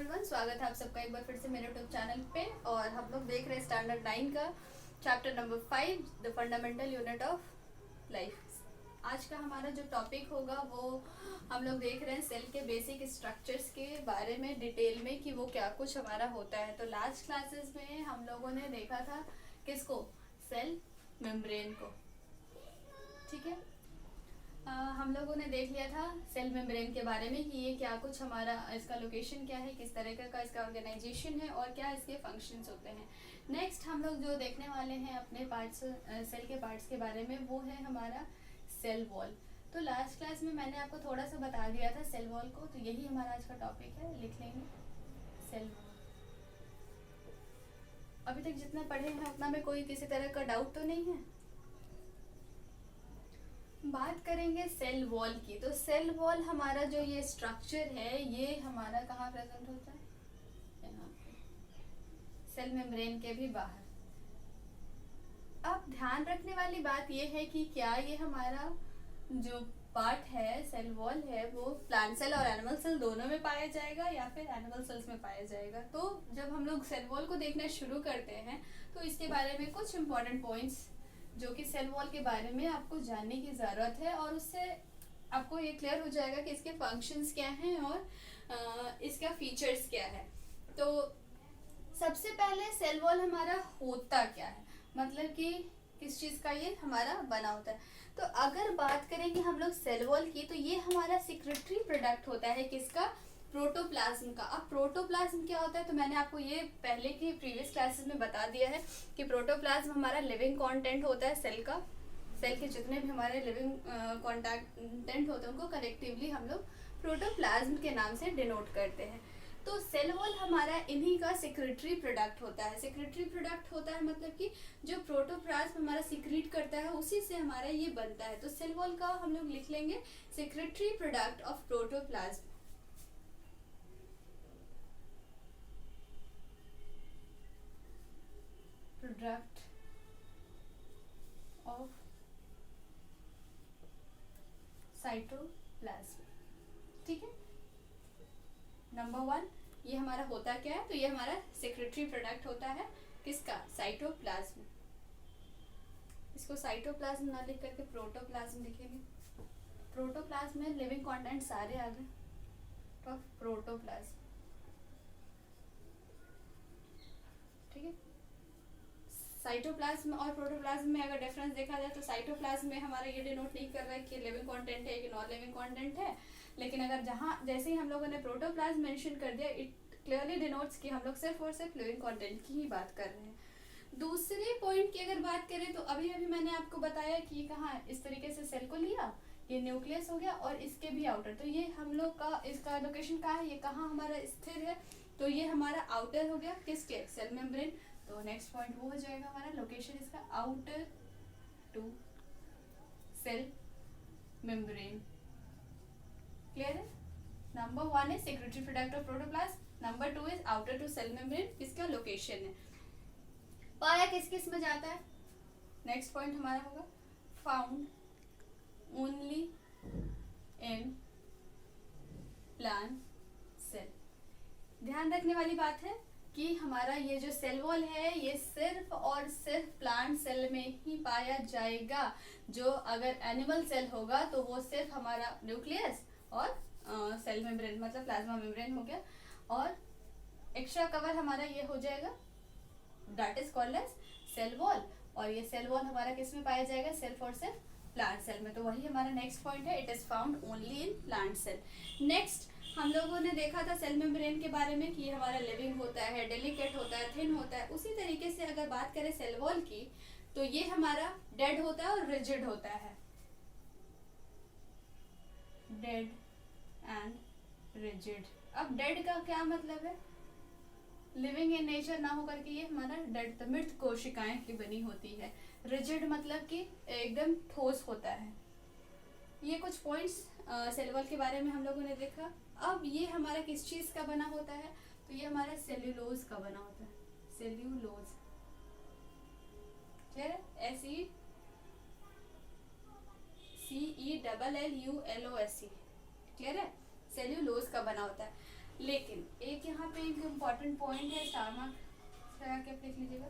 Everyone, स्वागत है आप सबका एक बार फिर से मेरे यूट्यूब चैनल पे। और हम लोग देख रहे हैं स्टैंडर्ड 9 का chapter number 5 the fundamental unit of life. आज का हमारा जो टॉपिक होगा वो हम लोग देख रहे हैं सेल के बेसिक स्ट्रक्चर्स के बारे में डिटेल में कि वो क्या कुछ हमारा होता है। तो लास्ट क्लासेस में हम लोगों ने देखा था किसको, सेल मेम्ब्रेन को। ठीक है, हम लोगों ने देख लिया था सेल मेम्ब्रेन के बारे में कि ये क्या कुछ हमारा, इसका लोकेशन क्या है, किस तरह का इसका ऑर्गेनाइजेशन है और क्या इसके फंक्शंस होते हैं। नेक्स्ट हम लोग जो देखने वाले हैं अपने पार्ट्स, सेल के पार्ट्स के बारे में, वो है हमारा सेल वॉल। तो लास्ट क्लास में मैंने आपको थोड़ा सा बता दिया था सेल वॉल को, तो यही हमारा आज का टॉपिक है, लिख लेंगे सेल वॉल। अभी तक जितना पढ़े हैं उतना में कोई किसी तरह का डाउट तो नहीं है। बात करेंगे सेल वॉल की, तो सेल वॉल हमारा जो ये स्ट्रक्चर है ये हमारा कहाँ प्रेजेंट होता है, यहाँ पे सेल मेम्ब्रेन के भी बाहर। अब ध्यान रखने वाली बात ये है कि क्या ये हमारा जो पार्ट है सेल वॉल है वो प्लांट सेल और एनिमल सेल दोनों में पाया जाएगा या फिर एनिमल सेल्स में पाया जाएगा। तो जब हम लोग सेल वॉल को देखना शुरू करते हैं तो इसके बारे में कुछ इंपॉर्टेंट पॉइंट्स जो कि सेल वॉल के बारे में आपको जानने की ज़रूरत है, और उससे आपको ये क्लियर हो जाएगा कि इसके फंक्शंस क्या हैं और इसका फीचर्स क्या है। तो सबसे पहले सेल वॉल हमारा होता क्या है, मतलब कि किस चीज़ का ये हमारा बना होता है। तो अगर बात करेंगे हम लोग सेल वॉल की, तो ये हमारा सिक्रेटरी प्रोडक्ट होता है किसका, प्रोटोप्लाज्म का। अब प्रोटोप्लाज्म क्या होता है, तो मैंने आपको ये पहले की प्रीवियस क्लासेस में बता दिया है कि प्रोटोप्लाज्म हमारा लिविंग कंटेंट होता है सेल का। सेल के जितने भी हमारे लिविंग कंटेंट होते हैं उनको कलेक्टिवली हम लोग प्रोटोप्लाज्म के नाम से डिनोट करते हैं। तो सेल वॉल हमारा इन्हीं का सेक्रेटरी प्रोडक्ट होता है। सेक्रेटरी प्रोडक्ट होता है मतलब कि जो प्रोटोप्लाज्म हमारा सीक्रेट करता है उसी से हमारा ये बनता है। तो सेल वॉल का हम लोग लिख लेंगे secretary product of protoplasm. Product of cytoplasm. ठीक है, नंबर 1 ये हमारा होता क्या है, तो ये हमारा सेक्रेटरी प्रोडक्ट होता है किसका, साइटोप्लाज्म। इसको साइटोप्लाज्म ना लिख करके प्रोटोप्लाज्म लिखेंगे। प्रोटोप्लाज्म में लिविंग कंटेंट सारे आ गए, तो प्रोटोप्लाज्म। ठीक है, साइटोप्लाज्म और प्रोटोप्लाज्म में अगर डिफरेंस देखा जाए तो साइटोप्लाज्म में हमारा ये डिनोट नहीं कर रहा है कि लिविंग कंटेंट है कि नॉन लिविंग कंटेंट है, लेकिन अगर जहाँ जैसे ही हम लोगों ने प्रोटोप्लाज्म मेंशन कर दिया, इट क्लियरली डिनोट्स कि हम लोग सिर्फ और सिर्फ लिविंग कंटेंट की ही बात कर रहे हैं। दूसरे पॉइंट की अगर बात करें तो अभी अभी मैंने आपको बताया कि कहाँ इस तरीके से सेल को लिया, ये न्यूक्लियस हो गया और इसके भी आउटर, तो ये हम लोग का इसका लोकेशन कहाँ है, ये कहाँ हमारा स्थिर है, तो ये हमारा आउटर हो गया किसके, सेल मेम्ब्रेन। तो नेक्स्ट पॉइंट वो हो जाएगा हमारा लोकेशन इसका, outer to cell membrane. Clear है, नंबर 1 है secretory product of protoplasm, number 2 is outer to cell membrane, इसका लोकेशन है। पाया किस किस में जाता है, नेक्स्ट पॉइंट हमारा होगा found only in plant cell. ध्यान रखने वाली बात है कि हमारा ये जो सेल वॉल है ये सिर्फ और सिर्फ प्लांट सेल में ही पाया जाएगा। जो अगर एनिमल सेल होगा तो वो सिर्फ हमारा न्यूक्लियस और सेल मेम्ब्रेन मतलब प्लाज्मा मेम्ब्रेन हो गया, और एक्स्ट्रा कवर हमारा ये हो जाएगा, that is called as cell wall. और ये सेल वॉल हमारा किस में पाया जाएगा, सिर्फ और सिर्फ प्लांट सेल में। तो वही हमारा नेक्स्ट पॉइंट है, it is found only in plant cell. Next हम लोगों ने देखा था सेल मेम्ब्रेन के बारे में कि ये हमारा लिविंग होता है, डेलिकेट होता है, थिन होता है। उसी तरीके से अगर बात करें सेल वॉल की तो ये हमारा डेड होता है और रिजिड होता है, डेड एंड रिजिड। अब डेड का क्या मतलब है, लिविंग इन नेचर ना होकर के ये हमारा डेड मृत कोशिकाएं की बनी होती है। रिजिड मतलब कि एकदम ठोस होता है। ये कुछ पॉइंट्स सेल वॉल के बारे में हम लोगों ने देखा। अब ये हमारा किस चीज का बना होता है, तो ये हमारा सेल्यूलोज का बना होता है, सेल्यूलोज। क्लियर है, SECELLULOSE। क्लियर है, सेल्यूलोज का बना होता है। लेकिन एक यहाँ पे एक इम्पॉर्टेंट पॉइंट है, स्टार मार्क लगा के आप लिख लीजिएगा।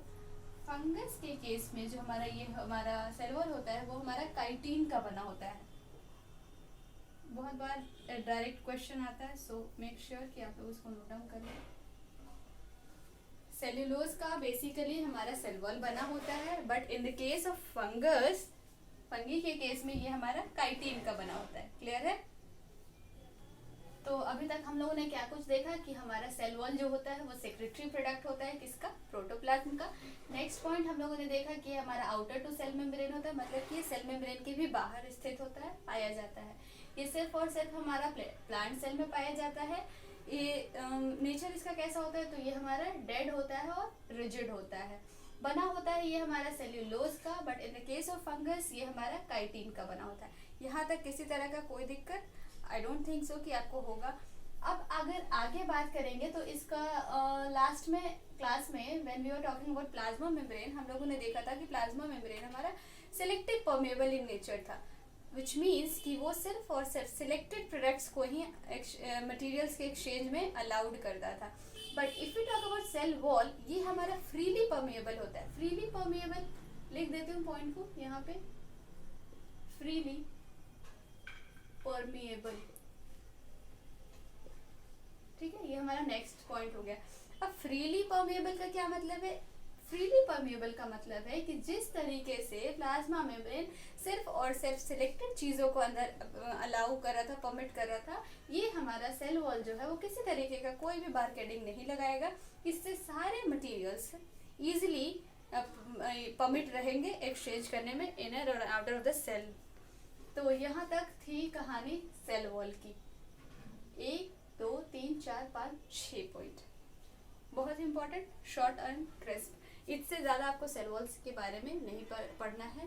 फंगस के केस में जो हमारा ये हमारा सेल वॉल होता है वो हमारा काइटिन का बना होता है। बहुत बार डायरेक्ट क्वेश्चन आता है, सो मेक श्योर कि आप लोग उसको नोट डाउन कर लें। सेल्यूलोज का बेसिकली हमारा सेल वॉल बना होता है, but in the case of fungus, fungi के केस में ये हमारा काइटिन का बना होता है। क्लियर है? तो अभी तक हम लोगों ने क्या कुछ देखा कि हमारा सेल वॉल जो होता है वो सेक्रेटरी प्रोडक्ट होता है किसका? प्रोटोप्लाज्म का। नेक्स्ट पॉइंट हम लोगों ने देखा कि हमारा आउटर टू सेल मेम्ब्रेन होता है, मतलब कि सेल मेम्ब्रेन के भी बाहर स्थित होता है, पाया जाता है। ये सिर्फ और सिर्फ हमारा प्लांट सेल में पाया जाता है। ये नेचर इसका कैसा होता है? तो ये हमारा डेड होता है और रिजिड होता है। बना होता है ये हमारा सेल्यूलोज का, but in the case of fungus ये हमारा काइटिन का बना होता है। यहाँ तक किसी तरह का कोई दिक्कत आई डोंट थिंक सो कि आपको होगा। अब अगर आगे बात करेंगे तो इसका लास्ट में क्लास में when we were talking about plasma membrane, हम लोगों ने देखा था कि प्लाज्मा मेम्ब्रेन हमारा सिलेक्टिव परमेबल इन नेचर था, विच मीन्स कि वो सिर्फ और सिर्फ सिलेक्टेड प्रोडक्ट्स को ही मटेरियल्स के एक्सचेंज में अलाउड करता था। But if you talk about cell wall, ये हमारा फ्रीली परमेबल होता है। फ्रीली परमेबल लिख देती हूँ पॉइंट को यहाँ पे, फ्रीली परमेबल। ठीक है, ये हमारा नेक्स्ट पॉइंट हो गया। अब फ्रीली परमेबल का क्या मतलब है? फ्रीली परमेबल का मतलब है कि जिस तरीके से प्लाज्मा मेम्ब्रेन सिर्फ और सिर्फ सिलेक्टेड चीजों को अंदर अलाउ कर रहा था, परमिट कर रहा था, ये हमारा सेल वॉल जो है वो किसी तरीके का कोई भी बारकोडिंग नहीं लगाएगा। इससे सारे मटेरियल्स इजीली परमिट रहेंगे एक्सचेंज करने में इनर और आउटर ऑफ द सेल। तो यहाँ तक थी कहानी सेल वॉल की। 1 2 3 4 5 6 पॉइंट, बहुत इंपॉर्टेंट, शॉर्ट एंड क्रिस्प। इससे ज्यादा आपको सेल वॉल्स के बारे में नहीं पढ़ना है।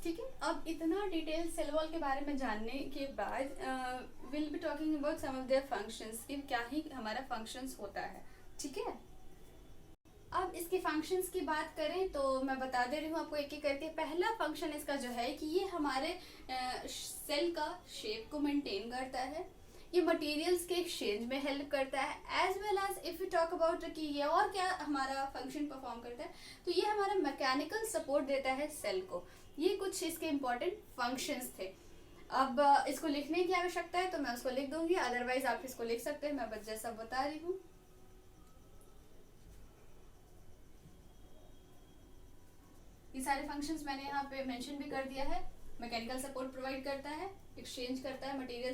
ठीक है, अब इतना डिटेल सेल वॉल के बारे में जानने के बाद will be talking about some of their functions, कि क्या ही हमारा फंक्शंस होता है। ठीक है, अब इसके फंक्शंस की बात करें तो मैं बता दे रही हूँ आपको एक एक करके। पहला फंक्शन इसका जो है कि ये हमारे सेल का शेप को मेंटेन करता है, ये मटेरियल्स के एक्सचेंज में हेल्प करता है, as well as if you talk about कि ये और क्या हमारा फंक्शन परफॉर्म करता है, तो ये हमारा मैकेनिकल सपोर्ट देता है सेल को। ये कुछ इसके इम्पोर्टेंट फंक्शंस थे। अब इसको लिखने की आवश्यकता है तो मैं उसको लिख दूंगी, अदरवाइज आप इसको लिख सकते हैं, मैं बस जैसा बता रही हूँ। ये सारे फंक्शंस मैंने यहाँ पे मेंशन भी कर दिया है। मैकेनिकल सपोर्ट प्रोवाइड करता है, एक्सचेंज करता है मटेरियल